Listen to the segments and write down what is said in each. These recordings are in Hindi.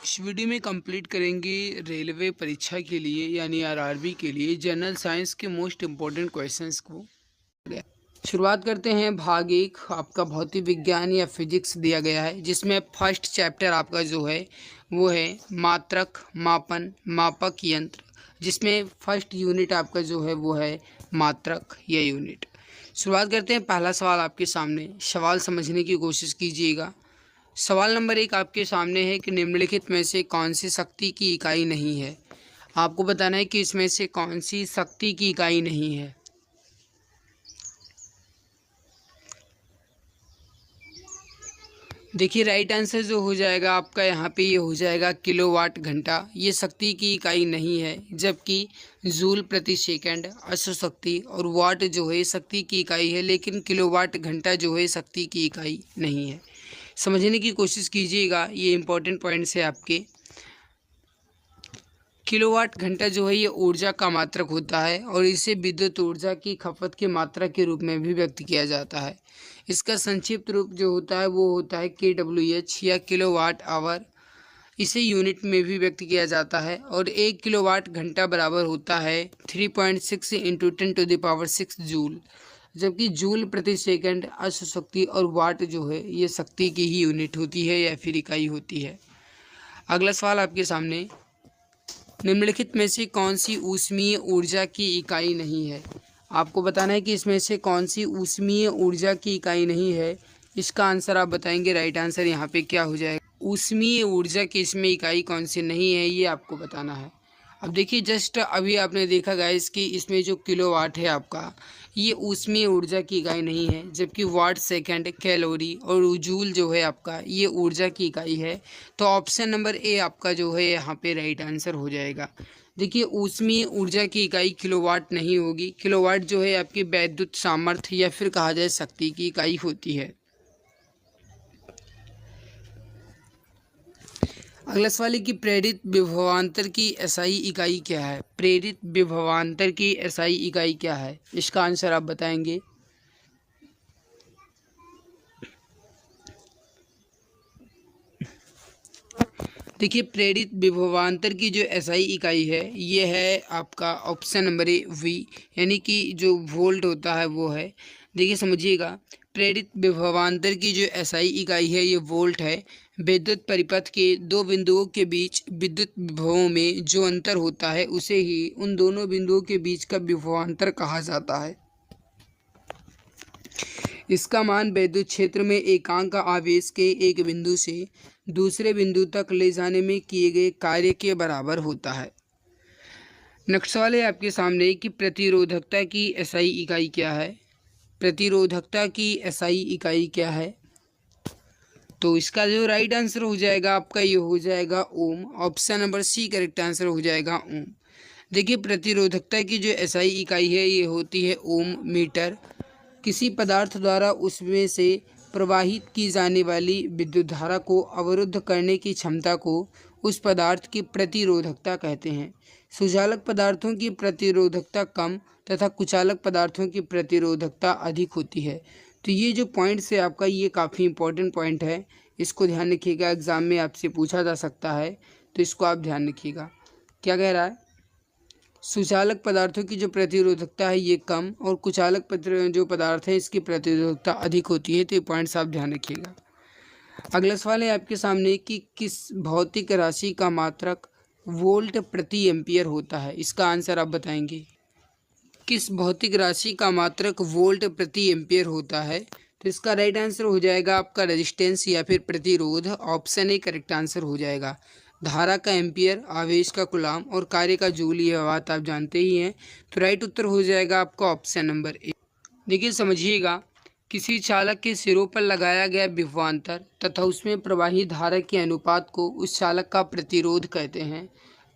इस वीडियो में कंप्लीट करेंगे रेलवे परीक्षा के लिए यानी आरआरबी के लिए जनरल साइंस के मोस्ट इम्पोर्टेंट क्वेश्चंस को। शुरुआत करते हैं। भाग एक आपका भौतिक विज्ञान या फिजिक्स दिया गया है, जिसमें फर्स्ट चैप्टर आपका जो है वो है मात्रक, मापन, मापक यंत्र, जिसमें फर्स्ट यूनिट आपका जो है वो है मात्रक या यूनिट। शुरुआत करते हैं। पहला सवाल आपके सामने, सवाल समझने की कोशिश कीजिएगा। सवाल नंबर एक आपके सामने है कि निम्नलिखित में से कौन सी शक्ति की इकाई नहीं है। आपको बताना है कि इसमें से कौन सी शक्ति की इकाई नहीं है। देखिए राइट आंसर जो हो जाएगा आपका यहाँ पे ये हो जाएगा किलोवाट घंटा। ये शक्ति की इकाई नहीं है, जबकि जूल प्रति सेकंड अश्व शक्ति और वाट जो है शक्ति की इकाई है, लेकिन किलोवाट घंटा जो है शक्ति की इकाई नहीं है। समझने की कोशिश कीजिएगा, ये इंपॉर्टेंट पॉइंट्स है आपके। किलोवाट घंटा जो है ये ऊर्जा का मात्रक होता है और इसे विद्युत ऊर्जा की खपत के मात्रक के रूप में भी व्यक्त किया जाता है। इसका संक्षिप्त रूप जो होता है वो होता है KWH या किलोवाट आवर। इसे यूनिट में भी व्यक्त किया जाता है और 1 किलोवाट घंटा बराबर होता है 3.6 इंटू 10⁶ जूल, जबकि जूल प्रति सेकंड अश्व शक्ति और वाट जो है ये शक्ति की ही यूनिट होती है या फिर इकाई होती है। अगला सवाल आपके सामने, निम्नलिखित में से कौन सी ऊष्मीय ऊर्जा की इकाई नहीं है। आपको बताना है कि इसमें से कौन सी ऊष्मीय ऊर्जा की इकाई नहीं है। इसका आंसर आप बताएंगे। राइट आंसर यहाँ पे क्या हो जाएगा, ऊष्मीय ऊर्जा की इसमें इकाई कौन सी नहीं है, ये आपको बताना है। अब देखिए जस्ट अभी आपने देखा गाइस कि इसमें जो किलोवाट है आपका, ये ऊष्मीय ऊर्जा की इकाई नहीं है, जबकि वाट, सेकंड, कैलोरी और जूल जो है आपका ये ऊर्जा की इकाई है। तो ऑप्शन नंबर ए आपका जो है यहाँ पे राइट आंसर हो जाएगा। देखिए ऊष्मीय ऊर्जा की इकाई किलोवाट नहीं होगी। किलोवाट जो है आपकी वैद्युत सामर्थ्य या फिर कहा जाए शक्ति की इकाई होती है। अगला सवाल है कि प्रेरित विभवांतर की एसआई इकाई क्या है। प्रेरित विभवांतर की एसआई इकाई क्या है, इसका आंसर आप बताएंगे। देखिए प्रेरित विभवांतर की जो एसआई इकाई है ये है आपका ऑप्शन नंबर ए वी, यानी कि जो वोल्ट होता है वो है। देखिए समझिएगा, प्रेरित विभवांतर की जो एसआई इकाई है ये वोल्ट है। विद्युत परिपथ के दो बिंदुओं के बीच विद्युत विभवों में जो अंतर होता है उसे ही उन दोनों बिंदुओं के बीच का विभवांतर कहा जाता है। इसका मान विद्युत क्षेत्र में एकांक आवेश के एक बिंदु से दूसरे बिंदु तक ले जाने में किए गए कार्य के बराबर होता है। नेक्स्ट सवाल है आपके सामने कि प्रतिरोधकता की एसआई इकाई क्या है। प्रतिरोधकता की एसआई इकाई क्या है, तो इसका जो राइट आंसर हो जाएगा आपका ये हो जाएगा ohm. Option number C correct answer हो जाएगा ओम। देखिए प्रतिरोधकता की जो एसआई इकाई है ये होती है ओम मीटर। किसी पदार्थ द्वारा उसमें से प्रवाहित की जाने वाली विद्युत धारा को अवरुद्ध करने की क्षमता को उस पदार्थ की प्रतिरोधकता कहते हैं। सुचालक पदार्थों की प्रतिरोधकता कम तथा कुचालक पदार्थों की प्रतिरोधकता अधिक होती है। तो ये जो पॉइंट्स है आपका ये काफ़ी इंपॉर्टेंट पॉइंट है, इसको ध्यान रखिएगा, एग्जाम में आपसे पूछा जा सकता है, तो इसको आप ध्यान रखिएगा। क्या कह रहा है, सुचालक पदार्थों की जो प्रतिरोधकता है ये कम और कुचालक जो पदार्थ है इसकी प्रतिरोधकता अधिक होती है। तो ये पॉइंट्स आप ध्यान रखिएगा। अगला सवाल है आपके सामने कि किस भौतिक राशि का मात्रक वोल्ट प्रति एम्पियर होता है। इसका आंसर आप बताएंगे। किस भौतिक राशि का मात्रक वोल्ट प्रति एम्पियर होता है, तो इसका राइट आंसर हो जाएगा आपका रेजिस्टेंस या फिर प्रतिरोध। ऑप्शन ए करेक्ट आंसर हो जाएगा। धारा का एम्पियर, आवेश का कूलाम और कार्य का जूल, ये बात आप जानते ही हैं। तो राइट उत्तर हो जाएगा आपका ऑप्शन नंबर ए। देखिए समझिएगा, किसी चालक के सिरों पर लगाया गया विभवांतर तथा उसमें प्रवाहित धारा के अनुपात को उस चालक का प्रतिरोध कहते हैं।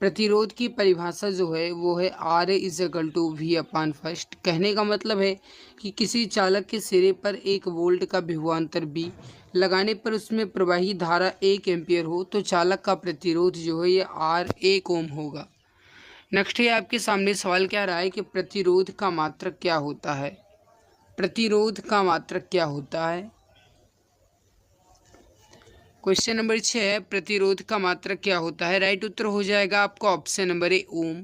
प्रतिरोध की परिभाषा जो है वो है R=V/1। कहने का मतलब है कि किसी चालक के सिरे पर 1 वोल्ट का विभवांतर V लगाने पर उसमें प्रवाहित धारा 1 एम्पियर हो तो चालक का प्रतिरोध जो है ये R 1 ओम होगा। नेक्स्ट है आपके सामने सवाल क्या रहा है कि प्रतिरोध का मात्रक क्या होता है। प्रतिरोध का मात्रक क्या होता है, क्वेश्चन नंबर 6, प्रतिरोध का मात्रक क्या होता है? राइट उत्तर हो जाएगा आपका ऑप्शन नंबर ए, ओम।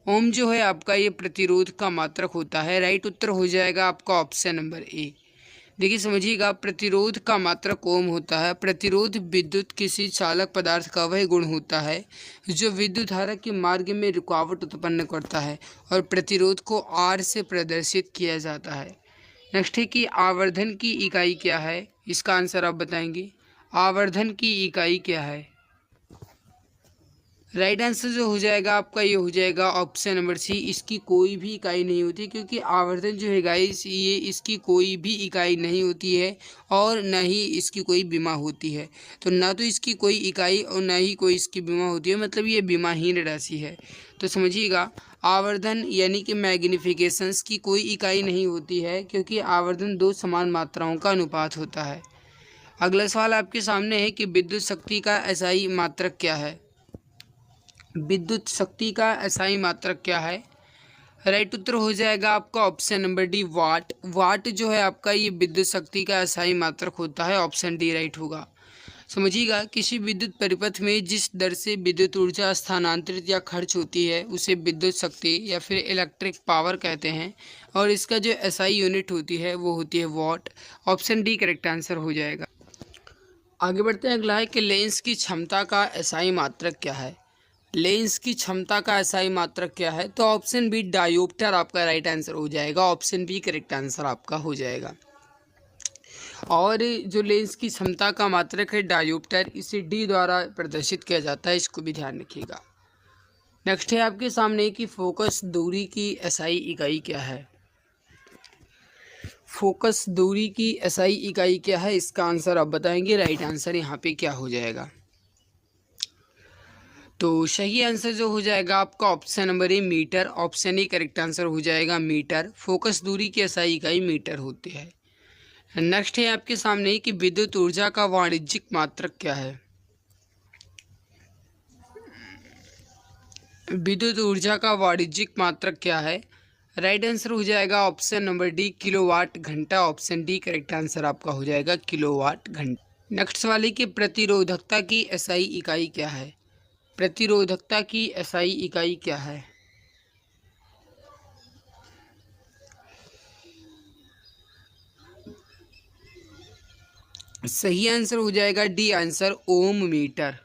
ओम जो है आपका ये प्रतिरोध का मात्रक होता है। राइट उत्तर हो जाएगा आपका ऑप्शन नंबर ए। देखिए समझिएगा, प्रतिरोध का मात्रक ओम होता है। प्रतिरोध विद्युत किसी चालक पदार्थ का वह गुण होता है जो विद्युत धारा के मार्ग में रुकावट उत्पन्न करता है और प्रतिरोध को आर से प्रदर्शित किया जाता है। नेक्स्ट है कि आवर्धन की इकाई क्या है? इसका आंसर आप बताएंगे। आवर्धन की इकाई क्या है? राइट आंसर जो हो जाएगा आपका ये हो जाएगा ऑप्शन नंबर सी, इसकी कोई भी इकाई नहीं होती, क्योंकि आवर्धन जो है गाइस ये इसकी कोई भी इकाई नहीं होती है और न ही इसकी कोई विमा होती है। तो ना तो इसकी कोई इकाई और ना ही कोई इसकी विमा होती है, मतलब ये विमाहीन राशि है। तो समझिएगा, आवर्धन यानी कि मैग्निफिकेशंस की कोई इकाई नहीं होती है, क्योंकि आवर्धन दो समान मात्राओं का अनुपात होता है। अगला सवाल आपके सामने है कि विद्युत शक्ति का एसआई मात्रक क्या है? विद्युत शक्ति का एसआई मात्रक क्या है? राइट उत्तर हो जाएगा आपका ऑप्शन नंबर डी, वाट। वाट जो है आपका ये विद्युत शक्ति का एसआई मात्रक होता है। ऑप्शन डी राइट होगा। समझिएगा, किसी विद्युत परिपथ में जिस दर से विद्युत ऊर्जा स्थानांतरित या खर्च होती है उसे विद्युत शक्ति या फिर इलेक्ट्रिक पावर कहते हैं, और इसका जो एसआई यूनिट होती है वो होती है what. Option D correct answer हो जाएगा। आगे बढ़ते हैं। अगला है कि लेंस की क्षमता का एसआई मात्रक क्या है? लेंस की क्षमता का एसआई मात्रक क्या है? तो ऑप्शन बी डायोप्टर आपका राइट आंसर हो जाएगा। ऑप्शन बी करेक्ट आंसर आपका हो जाएगा। और जो लेंस की क्षमता का मात्रक है डायोप्टर, इसे डी द्वारा प्रदर्शित किया जाता है, इसको भी ध्यान रखिएगा। नेक्स्ट है आपके सामने कि फोकस दूरी की एसआई इकाई क्या है? फोकस दूरी की एसआई इकाई क्या है? इसका आंसर आप बताएंगे। राइट आंसर यहाँ पे क्या हो जाएगा? तो सही आंसर जो हो जाएगा आपका option number A, metre. Option A correct answer हो जाएगा, मीटर। फोकस दूरी की एसआई इकाई मीटर होती है। नेक्स्ट है आपके सामने कि विद्युत ऊर्जा का वाणिज्यिक मात्रक क्या है? विद्युत ऊर्जा का वाणिज्यिक मात्रक क्या है? राइट आंसर हो जाएगा ऑप्शन नंबर डी, किलोवाट घंटा। ऑप्शन डी करेक्ट आंसर आपका हो जाएगा, किलोवाट घंटा। नेक्स्ट वाले की प्रतिरोधकता की एसआई इकाई क्या है? प्रतिरोधकता की एसआई इकाई क्या है? सही आंसर हो जाएगा डी आंसर, ओम मीटर।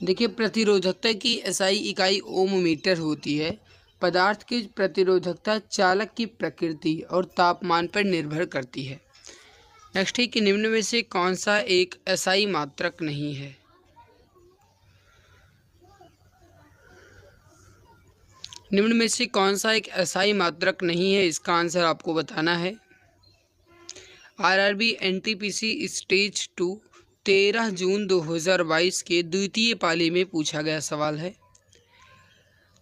देखिए, प्रतिरोधकता की एसआई इकाई ओम मीटर होती है। पदार्थ की प्रतिरोधकता चालक की प्रकृति और तापमान पर निर्भर करती है। नेक्स्ट है कि निम्न में से कौन सा एक एसआई मात्रक नहीं है? निम्न में से कौन सा एक एसआई मात्रक नहीं है? इसका आंसर आपको बताना है। आरआरबी एनटीपीसी स्टेज 2 13 जून 2022 के द्वितीय पाली में पूछा गया सवाल है।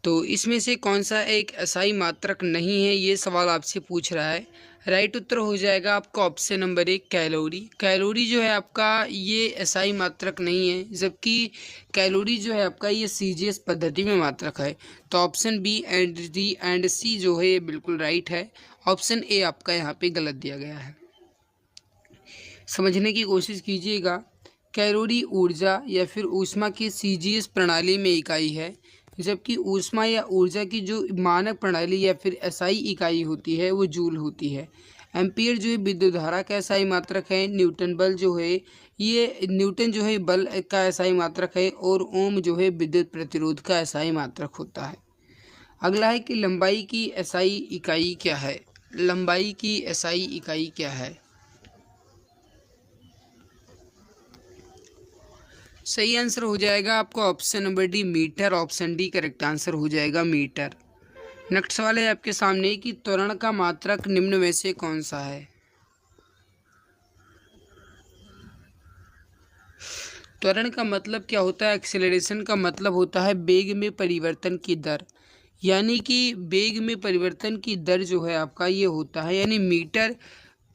तो इसमें से कौन सा एक एसआई मात्रक नहीं है, ये सवाल आपसे पूछ रहा है। राइट उत्तर हो जाएगा आपका ऑप्शन नंबर एक, कैलोरी। कैलोरी जो है आपका ये एसआई मात्रक नहीं है, जबकि कैलोरी जो है आपका ये सीजीएस पद्धति में मात्रक है। तो option B and D and C जो है ये बिल्कुल राइट है। ऑप्शन ए आपका यहाँ पे गलत दिया गया है। समझने की कोशिश कीजिएगा। कैलोरी ऊर्जा या फिर ऊष्मा की सीजीएस प्रणाली में इकाई है, जबकि ऊष्मा या ऊर्जा की जो मानक प्रणाली या फिर एसआई इकाई होती है वो जूल होती है। एम्पियर जो है विद्युत धारा का एसआई मात्रक है। न्यूटन बल जो है ये न्यूटन जो है बल का एसआई मात्रक है, और ओम जो है विद्युत प्रतिरोध का एसआई मात्रक होता है। अगला है कि लंबाई की एसआई इकाई क्या है? लंबाई की एसआई इकाई क्या है? सही आंसर हो जाएगा आपका option number D, metre. Option D correct answer हो जाएगा, मीटर। नेक्स्ट सवाल है आपके सामने कि त्वरण का मात्रक निम्न में से कौन सा है? त्वरण का मतलब क्या होता है? एक्सेलरेशन का मतलब होता है वेग में परिवर्तन की दर, यानी कि वेग में परिवर्तन की दर जो है आपका ये होता है, यानी मीटर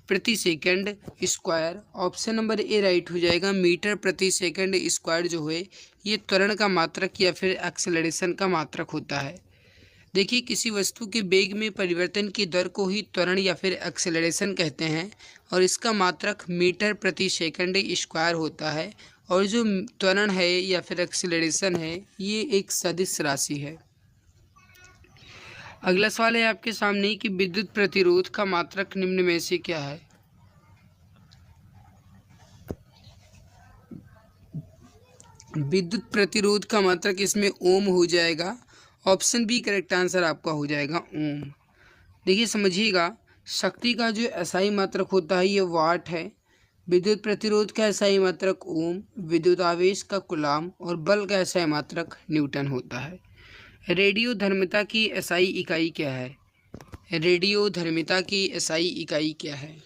प्रति सेकंड स्क्वायर। ऑप्शन नंबर ए राइट हो जाएगा, मीटर प्रति सेकंड स्क्वायर जो है ये त्वरण का मात्रक या फिर एक्सेलरेशन का मात्रक होता है। देखिए, किसी वस्तु के वेग में परिवर्तन की दर को ही त्वरण या फिर एक्सेलरेशन कहते हैं और इसका मात्रक मीटर प्रति सेकंड स्क्वायर होता है। और जो त्वरण है या फिर एक्सेलरेशन है, ये एक सदिश राशि है। अगला सवाल है आपके सामने कि विद्युत प्रतिरोध का मात्रक निम्न में से क्या है। विद्युत प्रतिरोध का मात्रक इसमें ओम हो जाएगा। ऑप्शन बी करेक्ट आंसर आपका हो जाएगा, ओम। देखिए समझिएगा, शक्ति का जो एसआई मात्रक होता है ये वाट है, विद्युत प्रतिरोध का एसआई मात्रक ओम, विद्युत आवेश का कूलाम और बल का एसआई मात्रक न्यूटन होता है। रेडियो धर्मिता की एसआई इकाई क्या है। रेडियो धर्मिता की एसआई इकाई क्या है।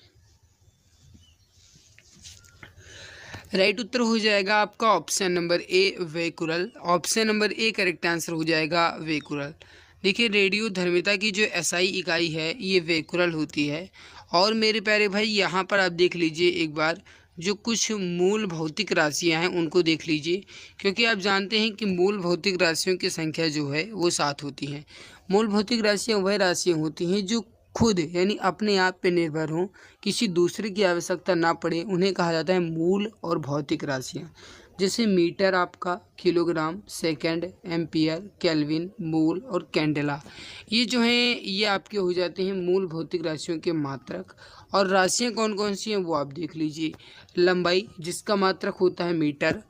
राइट उत्तर हो जाएगा आपका ऑप्शन नंबर ए, वेकुरल। Option number A correct answer हो जाएगा, वेकुरल। देखिए, रेडियो धर्मिता की जो एसआई इकाई है ये वेकुरल होती है। और मेरे प्यारे भाई, यहाँ पर आप देख लीजिए एक बार, जो कुछ मूल भौतिक राशियाँ हैं उनको देख लीजिए, क्योंकि आप जानते हैं कि मूल भौतिक राशियों की संख्या जो है वो 7 होती हैं। मूल भौतिक राशियाँ वह राशियाँ होती हैं जो खुद यानी अपने आप पे निर्भर हों, किसी दूसरे की आवश्यकता ना पड़े, उन्हें कहा जाता है मूल और भौतिक राशियाँ। जैसे मीटर आपका, किलोग्राम, सेकंड, एम्पियर, केल्विन, मूल और कैंडेला, ये जो हैं ये आपके हो जाते हैं मूल भौतिक राशियों के मात्रक। और राशियाँ कौन कौन सी हैं वो आप देख लीजिए। लंबाई जिसका मात्रक होता है मीटर,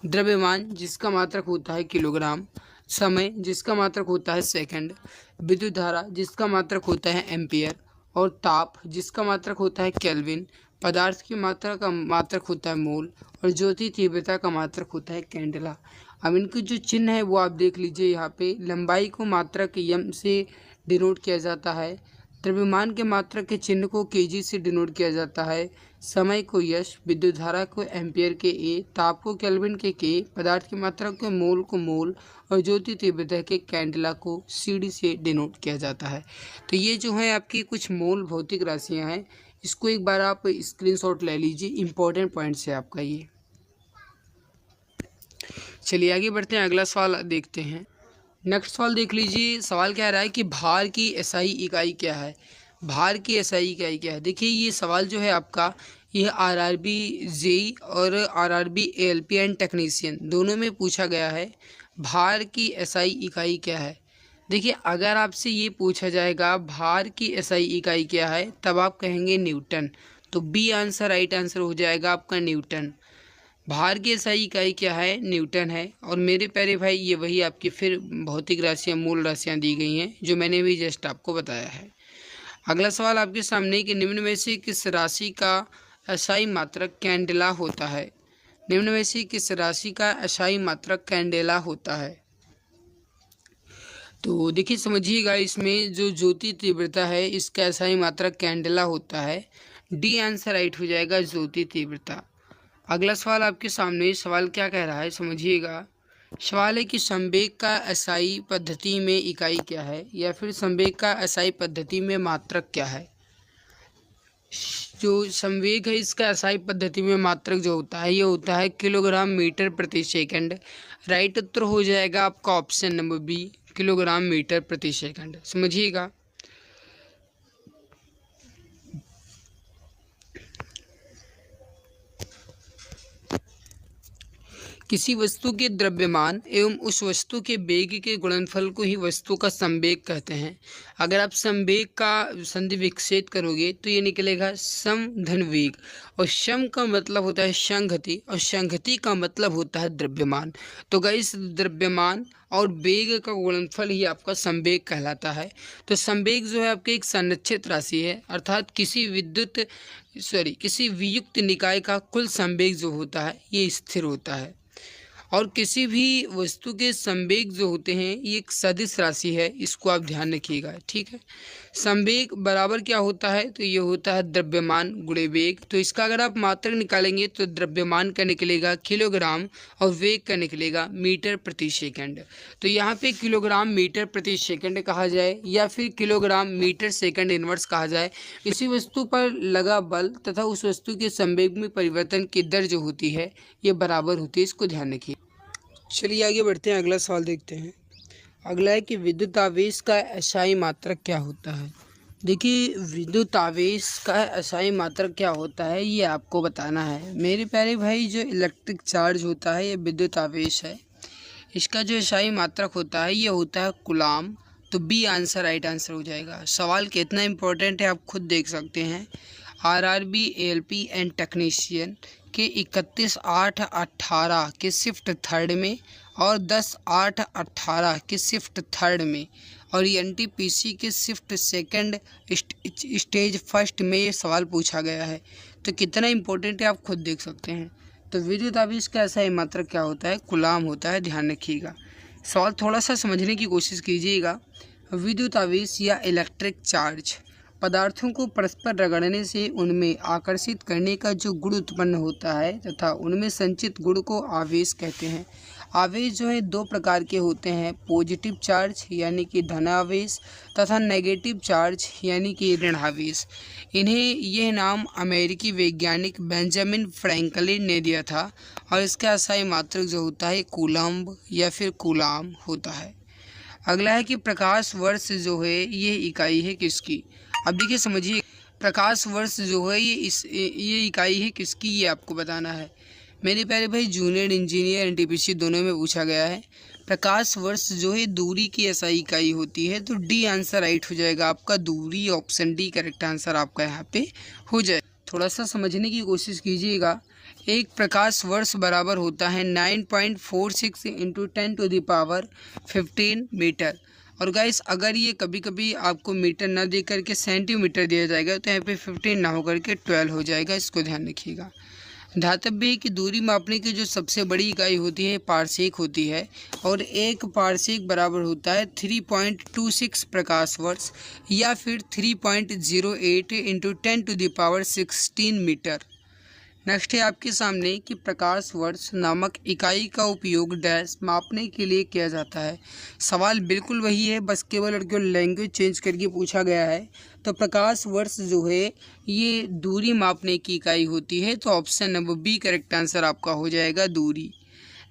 द्रव्यमान जिसका मात्रक होता है किलोग्राम, समय जिसका मात्रक होता है सेकंड, विद्युत धारा जिसका मात्रक होता है एम्पियर और ताप जिसका मात्रक होता है केल्विन, पदार्थ की मात्रा का मात्रक होता है मोल और ज्योति तीव्रता का मात्रक होता है कैंडेला। अब इनके जो चिन्ह है वो आप देख लीजिए। यहाँ पे लंबाई को मात्रक यम से डिनोट किया जाता है, द्रव्यमान के मात्रक के चिन्ह को केजी से डिनोट किया जाता है, समय को यश, विद्युत धारा को एम्पियर के ए, ताप को केल्विन के, पदार्थ की मात्रा को मोल और ज्योति तीव्रता के कैंडेला को सीडी से डिनोट किया जाता है। तो ये जो है आपकी कुछ मूल भौतिक राशियां हैं, इसको एक बार आप स्क्रीनशॉट ले लीजिए, इंपॉर्टेंट पॉइंट्स है आपका ये। चलिए आगे बढ़ते हैं, अगला सवाल देखते हैं। नेक्स्ट सवाल देख लीजिए। सवाल कह रहा है कि भार की एसआई इकाई क्या है। भार की एसआई इकाई क्या है। देखिए, ये सवाल जो है आपका, यह आरआरबी जेई और आरआरबी एएलपी एंड टेक्नीशियन दोनों में पूछा गया है। भार की एसआई इकाई क्या है। देखिए, अगर आपसे ये पूछा जाएगा भार की एसआई इकाई क्या है, तब आप कहेंगे न्यूटन। तो बी आंसर राइट आंसर हो जाएगा आपका, न्यूटन। भार की एसआई इकाई क्या है, न्यूटन है। और मेरे प्यारे भाई, ये वही आपकी फिर भौतिक राशियाँ, मूल राशियाँ दी गई हैं जो मैंने भी जस्ट आपको बताया है। अगला सवाल आपके सामने कि निम्न में से किस राशि का एसआई मात्रक कैंडेला होता है। निम्न में से किस राशि का एसआई मात्रक कैंडेला होता है। तो देखिए समझिएगा, इसमें जो ज्योति तीव्रता है इसका एसआई मात्रक कैंडेला होता है। डी आंसर राइट हो जाएगा, ज्योति तीव्रता। अगला सवाल आपके सामने, सवाल क्या कह रहा है समझिएगा। सवाल है कि संवेग का एसआई पद्धति में इकाई क्या है, या फिर संवेग का एसआई पद्धति में मात्रक क्या है। जो संवेग है इसका एसआई पद्धति में मात्रक जो होता है ये होता है किलोग्राम मीटर प्रति सेकंड। राइट उत्तर हो जाएगा आपका option number B, kilogram metre प्रति सेकंड। समझिएगा। किसी वस्तु के द्रव्यमान एवं उस वस्तु के वेग के गुणनफल को ही वस्तु का संवेग कहते हैं। अगर आप संवेग का संधि विकसित करोगे तो ये निकलेगा सम धन वेग, और सम का मतलब होता है संगति और संगति का मतलब होता है द्रव्यमान। तो गाइस, द्रव्यमान और वेग का गुणनफल ही आपका संवेग कहलाता है। तो संवेग जो है आपकी एक संरक्षित राशि है, अर्थात किसी किसी वियुक्त निकाय का कुल संवेग जो होता है ये स्थिर होता है। और किसी भी वस्तु के संवेग जो होते हैं ये एक सदिश राशि है, इसको आप ध्यान रखिएगा, ठीक है। संवेग बराबर क्या होता है, तो ये होता है द्रव्यमान गुणे वेग। तो इसका अगर आप मात्रक निकालेंगे तो द्रव्यमान का निकलेगा किलोग्राम और वेग का निकलेगा मीटर प्रति सेकंड। तो यहाँ पे किलोग्राम मीटर प्रति सेकंड कहा जाए या फिर किलोग्राम मीटर सेकंड इनवर्स कहा जाए, किसी वस्तु पर लगा बल तथा उस वस्तु के संवेग में परिवर्तन की दर जो होती है ये बराबर होती है, इसको ध्यान रखिए। चलिए आगे बढ़ते हैं, अगला सवाल देखते हैं। अगला है कि विद्युत आवेश का SI मात्रक क्या होता है। देखिए, विद्युत आवेश का SI मात्रक क्या होता है ये आपको बताना है मेरे प्यारे भाई। जो इलेक्ट्रिक चार्ज होता है ये विद्युत आवेश है। इसका जो SI मात्रक होता है ये होता है कूलाम। तो बी आंसर राइट आंसर हो जाएगा। सवाल कितना इंपॉर्टेंट है आप खुद देख सकते हैं। RRB ALP एंड टेक्नीशियन के 31/8/18 के शिफ्ट थर्ड में और 10/8/18 के शिफ्ट थर्ड में और NTPC के शिफ्ट सेकंड स्टेज फर्स्ट में ये सवाल पूछा गया है। तो कितना इंपॉर्टेंट है आप खुद देख सकते हैं। तो विद्युत आवेश का SI मात्रक क्या होता है, कूलाम होता है, ध्यान रखिएगा। सवाल थोड़ा सा समझने की कोशिश कीजिएगा। विद्युत आवेश या इलेक्ट्रिक चार्ज पदार्थों को परस्पर रगड़ने से उनमें आकर्षित करने का जो गुण उत्पन्न होता है तथा उनमें संचित गुण को आवेश कहते हैं। आवेश जो है दो प्रकार के होते हैं, पॉजिटिव चार्ज यानी कि धन आवेश तथा नेगेटिव चार्ज यानी कि ऋण आवेश। इन्हें यह नाम अमेरिकी वैज्ञानिक बेंजामिन फ्रैंकलिन ने दिया था और इसका SI मात्रक जो होता है कूलम्ब या फिर कूलाम होता है। अगला है कि प्रकाश वर्ष जो है ये इकाई है किसकी। अब देखिए समझिए, प्रकाश वर्ष जो है ये इकाई है किसकी ये आपको बताना है मेरे प्यारे भाई। जूनियर इंजीनियर NTPC दोनों में पूछा गया है। प्रकाश वर्ष जो है दूरी की SI इकाई होती है। तो डी आंसर राइट हो जाएगा आपका, दूरी। ऑप्शन डी करेक्ट आंसर आपका यहाँ पे हो जाए। थोड़ा सा समझने की कोशिश कीजिएगा। एक प्रकाश वर्ष बराबर होता है 9.46 × 10⁻15 मीटर। और गाइस अगर ये कभी कभी आपको मीटर ना दे करके सेंटीमीटर दिया जाएगा तो यहाँ पे 15 ना होकर के 12 हो जाएगा, इसको ध्यान रखिएगा। ध्यातव्य है कि दूरी मापने की जो सबसे बड़ी इकाई होती है पारसेक होती है और एक पारसेक बराबर होता है 3.26 प्रकाश वर्ष या फिर 3.08 × 10⁻16 मीटर। नेक्स्ट है आपके सामने कि प्रकाश वर्ष नामक इकाई का उपयोग डैश मापने के लिए किया जाता है। सवाल बिल्कुल वही है, बस केवल और केवल लैंग्वेज चेंज करके पूछा गया है। तो प्रकाश वर्ष जो है ये दूरी मापने की इकाई होती है। तो option number B correct answer आपका हो जाएगा, दूरी।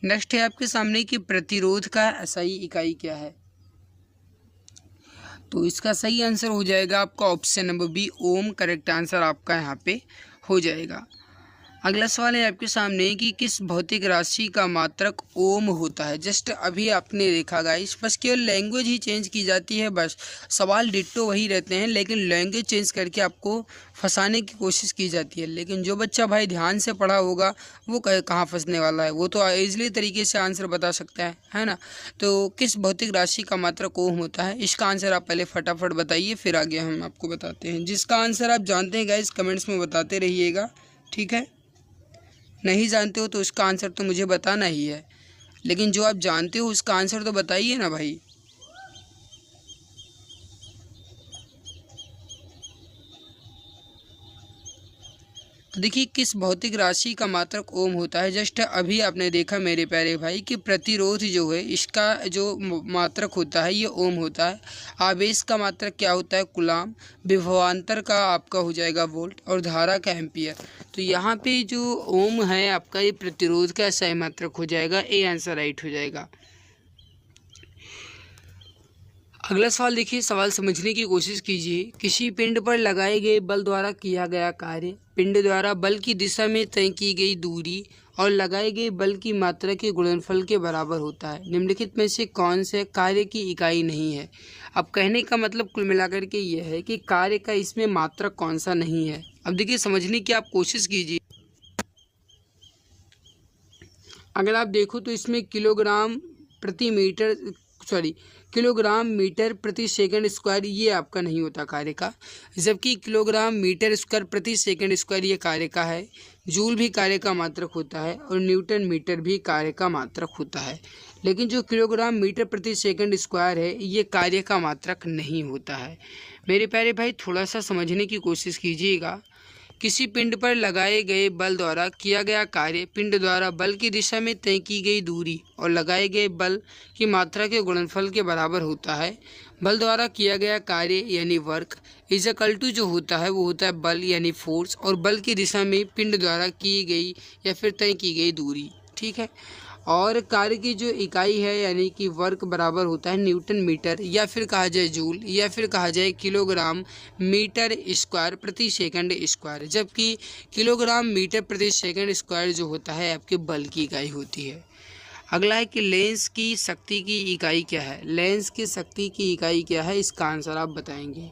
नेक्स्ट है आपके सामने कि प्रतिरोध का SI इकाई क्या है। तो इसका सही आंसर हो जाएगा आपका ऑप्शन नंबर बी, ओम। करेक्ट आंसर आपका यहाँ पे हो जाएगा। अगला सवाल है आपके सामने कि किस भौतिक राशि का मात्रक ओम होता है। जस्ट अभी आपने देखा गाइस, बस केवल लैंग्वेज ही चेंज की जाती है। बस सवाल डिट्टो वही रहते हैं लेकिन लैंग्वेज चेंज करके आपको फंसाने की कोशिश की जाती है। लेकिन जो बच्चा भाई ध्यान से पढ़ा होगा वो कहाँ फंसने वाला है, वो तो ईजिली तरीके से आंसर बता सकता है ना। तो किस भौतिक राशि का मात्रक ओम होता है, इसका आंसर आप पहले फटाफट बताइए, फिर आगे हम आपको बताते हैं। जिसका आंसर आप जानते हैं गाइस कमेंट्स में बताते रहिएगा, ठीक है। नहीं जानते हो तो उसका आंसर तो मुझे बताना ही है, लेकिन जो आप जानते हो उसका आंसर तो बताइए ना भाई। तो देखिए किस भौतिक राशि का मात्रक ओम होता है। जस्ट अभी आपने देखा मेरे प्यारे भाई कि प्रतिरोध जो है इसका जो मात्रक होता है ये ओम होता है। आवेश का मात्रक क्या होता है, कूलाम। विभवांतर का आपका हो जाएगा वोल्ट और धारा का एम्पियर। तो यहाँ पे जो ओम है आपका ये प्रतिरोध का SI मात्रक हो जाएगा, ए आंसर राइट हो जाएगा। अगला सवाल देखिए, सवाल समझने की कोशिश कीजिए। किसी पिंड पर लगाए गए बल द्वारा किया गया कार्य पिंड द्वारा बल की दिशा में तय की गई दूरी और लगाए गए बल की मात्रा के गुणनफल के बराबर होता है। निम्नलिखित में से कौन से कार्य की इकाई नहीं है। अब कहने का मतलब कुल मिलाकर के ये है कि कार्य का इसमें मात्रक कौन सा नहीं है। अब देखिए समझने की आप कोशिश कीजिए। अगर आप देखो तो इसमें किलोग्राम मीटर प्रति सेकंड स्क्वायर ये आपका नहीं होता कार्य का, जबकि किलोग्राम मीटर स्क्वायर प्रति सेकंड स्क्वायर ये कार्य का है। जूल भी कार्य का मात्रक होता है और न्यूटन मीटर भी कार्य का मात्रक होता है, लेकिन जो किलोग्राम मीटर प्रति सेकंड स्क्वायर है ये कार्य का मात्रक नहीं होता है। मेरे प्यारे भाई थोड़ा सा समझने की कोशिश कीजिएगा। किसी पिंड पर लगाए गए बल द्वारा किया गया कार्य पिंड द्वारा बल की दिशा में तय की गई दूरी और लगाए गए बल की मात्रा के गुणनफल के बराबर होता है। बल द्वारा किया गया कार्य यानी वर्क इज इक्वल टू जो होता है वो होता है बल यानी फोर्स और बल की दिशा में पिंड द्वारा की गई या फिर तय की गई दूरी, ठीक है। और कार्य की जो इकाई है यानी कि वर्क बराबर होता है न्यूटन मीटर या फिर कहा जाए जूल या फिर कहा जाए किलोग्राम मीटर स्क्वायर प्रति सेकंड स्क्वायर, जबकि किलोग्राम मीटर प्रति सेकंड स्क्वायर जो होता है आपके बल की इकाई होती है। अगला है कि लेंस की शक्ति की इकाई क्या है। लेंस की शक्ति की इकाई क्या है, इसका आंसर आप बताएंगे।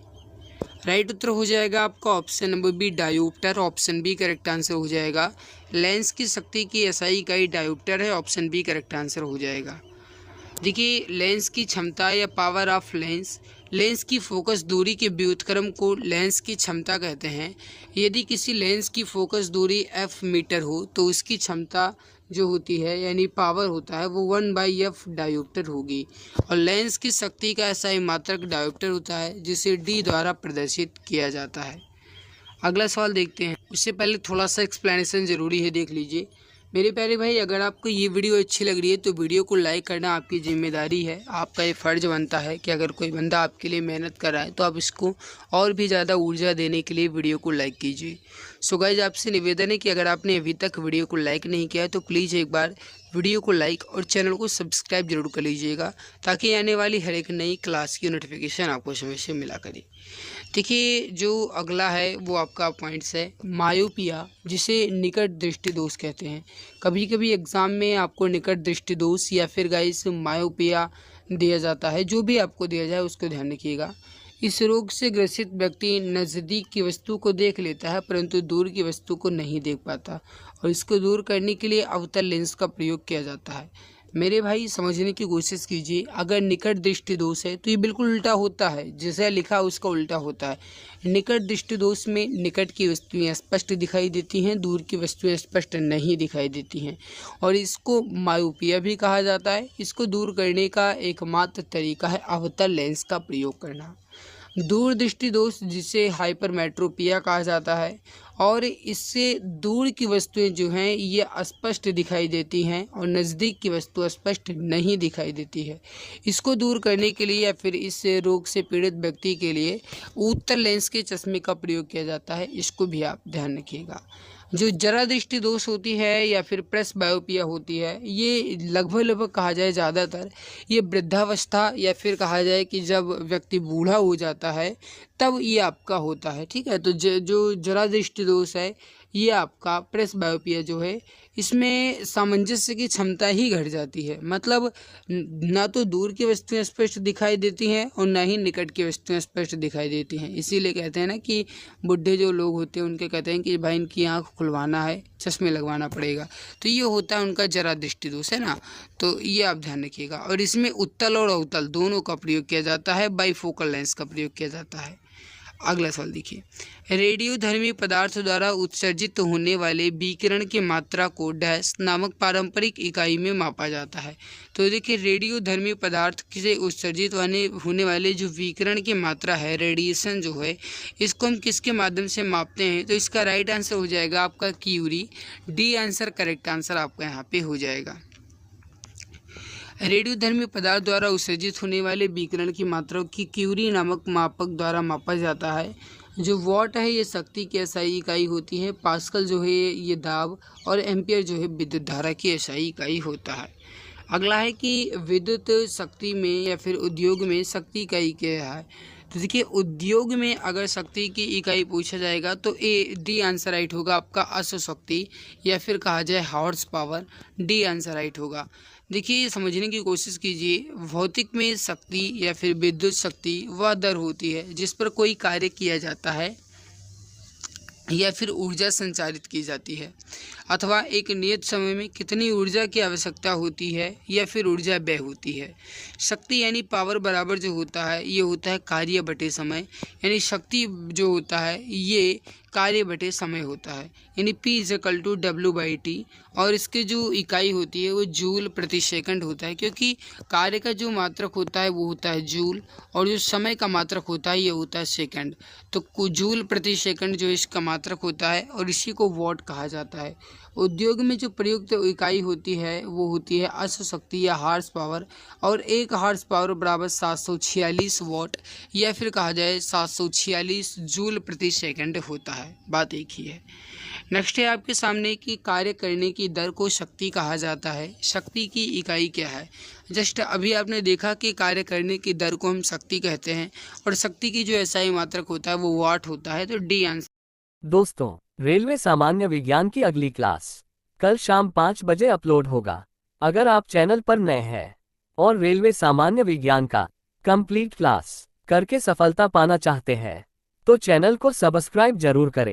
राइट उत्तर हो जाएगा आपका option number B dioptre. Option B correct answer हो जाएगा। लेंस की शक्ति की एसआई इकाई डायोप्टर है। ऑप्शन बी करेक्ट आंसर हो जाएगा। देखिए लेंस की क्षमता या पावर ऑफ लेंस, लेंस की फोकस दूरी के व्युत्क्रम को लेंस की क्षमता कहते हैं। यदि किसी लेंस की फोकस दूरी f मीटर हो तो उसकी क्षमता जो होती है यानी पावर होता है वो 1/f डायोप्टर होगी। और लेंस की शक्ति का एसआई मात्रक डायोप्टर होता है जिसे d द्वारा प्रदर्शित किया जाता है। अगला सवाल देखते हैं। उससे पहले थोड़ा सा एक्सप्लेनेशन ज़रूरी है, देख लीजिए मेरे प्यारे भाई। अगर आपको ये वीडियो अच्छी लग रही है तो वीडियो को लाइक करना आपकी जिम्मेदारी है। आपका ये फ़र्ज़ बनता है कि अगर कोई बंदा आपके लिए मेहनत कर रहा है तो आप इसको और भी ज़्यादा ऊर्जा देने के लिए वीडियो को लाइक कीजिए। सो गाइस आपसे निवेदन है कि अगर आपने अभी तक वीडियो को लाइक नहीं किया है तो प्लीज़ एक बार वीडियो को लाइक और चैनल को सब्सक्राइब जरूर कर लीजिएगा ताकि आने वाली हर एक नई क्लास की नोटिफिकेशन आपको समय से मिला करे। देखिए जो अगला है वो आपका पॉइंट्स है मायोपिया, जिसे निकट दृष्टि दोष कहते हैं। कभी कभी एग्ज़ाम में आपको निकट दृष्टि दोष या फिर गाइस मायोपिया दिया जाता है। जो भी आपको दिया जाए उसको ध्यान रखिएगा। इस रोग से ग्रसित व्यक्ति नज़दीक की वस्तु को देख लेता है परंतु दूर की वस्तु को नहीं देख पाता और इसको दूर करने के लिए अवतल लेंस का प्रयोग किया जाता है। मेरे भाई समझने की कोशिश कीजिए, अगर निकट दृष्टि दोष है तो ये बिल्कुल उल्टा होता है, जैसा लिखा उसका उल्टा होता है। निकट दृष्टि दोष में निकट की वस्तुएं स्पष्ट दिखाई देती हैं, दूर की वस्तुएं स्पष्ट नहीं दिखाई देती हैं और इसको मायोपिया भी कहा जाता है। इसको दूर करने का एकमात्र तरीका है अवतल लेंस का प्रयोग करना। दूर दृष्टि दोष जिसे हाइपरमेट्रोपिया कहा जाता है और इससे दूर की वस्तुएं जो हैं ये अस्पष्ट दिखाई देती हैं और नज़दीक की वस्तु स्पष्ट नहीं दिखाई देती है। इसको दूर करने के लिए या फिर इस रोग से पीड़ित व्यक्ति के लिए उत्तल लेंस के चश्मे का प्रयोग किया जाता है। इसको भी आप ध्यान रखिएगा। जो जरा दृष्टि दोष होती है या फिर प्रेसबायोपिया होती है ये लगभग कहा जाए ज़्यादातर ये वृद्धावस्था या फिर कहा जाए कि जब व्यक्ति बूढ़ा हो जाता है तब ये आपका होता है। ठीक है, तो जो जरा दृष्टि दोष है ये आपका प्रेसबायोपिया जो है इसमें सामंजस्य की क्षमता ही घट जाती है। मतलब ना तो दूर की वस्तुएं स्पष्ट दिखाई देती हैं और ना ही निकट की वस्तुएं स्पष्ट दिखाई देती हैं। इसीलिए कहते हैं ना कि बुढ़े जो लोग होते हैं उनके कहते हैं कि भाई इनकी आँख खुलवाना है, चश्मे लगवाना पड़ेगा। तो ये होता है उनका जरा दृष्टि दोष है ना, तो ये आप ध्यान रखिएगा। और इसमें उत्तल और अवतल दोनों का प्रयोग किया जाता है, बाईफोकल लेंस का प्रयोग किया जाता है। अगला सवाल देखिए, रेडियोधर्मी पदार्थ द्वारा उत्सर्जित होने वाले विकिरण की मात्रा को डैश नामक पारंपरिक इकाई में मापा जाता है। तो देखिए रेडियोधर्मी पदार्थ से उत्सर्जित होने वाले जो विकिरण की मात्रा है, रेडिएशन जो है, इसको हम किसके माध्यम से मापते हैं? तो इसका राइट आंसर हो जाएगा आपका curie. D answer correct answer आपका यहाँ पे हो जाएगा। रेडियोधर्मी पदार्थ द्वारा उत्सर्जित होने वाले विकिरण की मात्रा की क्यूरी नामक मापक द्वारा मापा जाता है। जो वॉट है ये शक्ति की एसआई इकाई होती है, पास्कल जो है ये दाब और एम्पियर जो है विद्युत धारा की एसआई इकाई होता है। अगला है कि विद्युत शक्ति में या फिर उद्योग में शक्ति इकाई क्या है? तो देखिए उद्योग में अगर शक्ति की इकाई पूछा जाएगा तो डी आंसर राइट होगा आपका अश्व शक्ति या फिर कहा जाए horse power. D answer right होगा। देखिए समझने की कोशिश कीजिए, भौतिक में शक्ति या फिर विद्युत शक्ति वह दर होती है जिस पर कोई कार्य किया जाता है या फिर ऊर्जा संचारित की जाती है अथवा एक नियत समय में कितनी ऊर्जा की आवश्यकता होती है या फिर ऊर्जा व्यय होती है। शक्ति यानी पावर बराबर जो होता है ये होता है कार्य बटे समय, यानी शक्ति जो होता है ये कार्य बटे समय होता है, यानी P = W/T और इसके जो इकाई होती है वो जूल प्रति सेकंड होता है, क्योंकि कार्य का जो मात्रक होता है वो होता है जूल और जो समय का मात्रक होता है ये होता है सेकंड। तो जूल प्रति सेकंड जो इसका मात्रक होता है और इसी को वॉट कहा जाता है। उद्योग में जो प्रयुक्त इकाई होती है वो होती है अश्व शक्ति या हार्स पावर और एक हार्स पावर बराबर 746 वॉट या फिर कहा जाए 746 जूल प्रति सेकंड होता है। बात एक ही है। नेक्स्ट है आपके सामने कि कार्य करने की दर को शक्ति कहा जाता है। शक्ति की इकाई क्या है? जस्ट अभी आपने देखा कि कार्य करने की दर को हम शक्ति कहते हैं और शक्ति की जो एसआई मात्रक होता है वो वाट होता है। तो डी आंसर। दोस्तों, रेलवे सामान्य विज्ञान की अगली क्लास कल शाम 5 बजे अपलोड होगा। अगर आप चैनल पर नए हैं और रेलवे सामान्य विज्ञान का कंप्लीट क्लास करके सफलता पाना चाहते हैं तो चैनल को सब्सक्राइब जरूर करें।